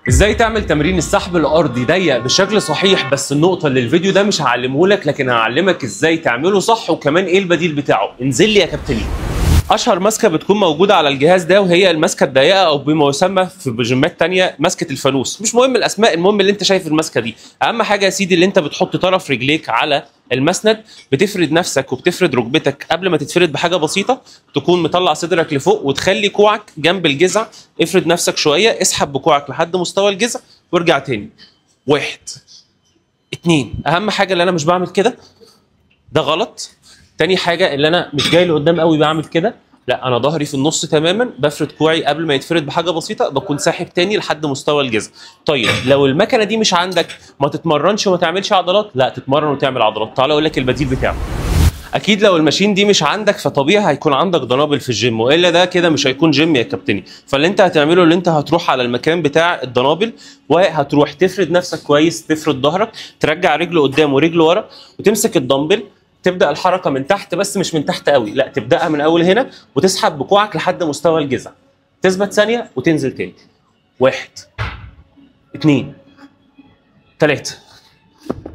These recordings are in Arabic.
ازاي تعمل تمرين السحب الارضي ضيق بشكل صحيح؟ بس النقطه اللي الفيديو ده مش هعلمهولك، لكن هعلمك ازاي تعمله صح وكمان ايه البديل بتاعه. انزل لي يا كابتن. اشهر ماسكه بتكون موجوده على الجهاز ده وهي الماسكه الضيقه، او بما يسمى في جيمات تانية ماسكه الفانوس. مش مهم الاسماء، المهم اللي انت شايف الماسكه دي. اهم حاجه يا سيدي اللي انت بتحط طرف رجليك على المسند، بتفرد نفسك وبتفرد ركبتك قبل ما تتفرد بحاجه بسيطه، تكون مطلع صدرك لفوق وتخلي كوعك جنب الجذع. افرد نفسك شويه، اسحب بكوعك لحد مستوى الجذع وارجع تاني. 1 2. اهم حاجه اللي انا مش بعمل كده، ده غلط. تاني حاجه اللي انا مش جاي لقدام قوي بعمل كده، لا انا ظهري في النص تماما، بفرد كوعي قبل ما يتفرد بحاجه بسيطه، بكون ساحب تاني لحد مستوى الجذع. طيب لو المكنه دي مش عندك، ما تتمرنش وما تعملش عضلات؟ لا تتمرن وتعمل عضلات. تعال اقول لك البديل بتاعه. اكيد لو الماشين دي مش عندك فطبيعي هيكون عندك دنابل في الجيم، والا ده كده مش هيكون جيم يا كابتني. فاللي انت هتعمله اللي انت هتروح على المكان بتاع الدنابل، وهتروح تفرد نفسك كويس، تفرد ظهرك، ترجع رجل قدام ورجل ورا، وتمسك الدمبل. تبدا الحركه من تحت، بس مش من تحت قوي، لا تبداها من اول هنا وتسحب بكوعك لحد مستوى الجذع. تثبت ثانيه وتنزل تاني. 1 2 3.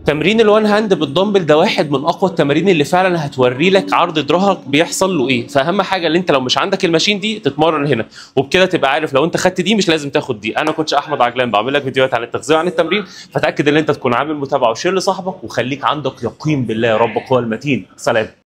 تمرين الوان هاند بالدمبل ده واحد من اقوى التمارين اللي فعلا هتوري لك عرض ظهرك بيحصل له ايه. فاهم حاجه اللي انت لو مش عندك الماشين دي تتمرن هنا، وبكده تبقى عارف لو انت خدت دي مش لازم تاخد دي. انا كوتش احمد عجلان، بعمل لك فيديوهات عن التغذيه وعن التمرين، فتاكد ان انت تكون عامل متابعه وشير لصاحبك، وخليك عندك يقين بالله، ربك هو المتين. سلام.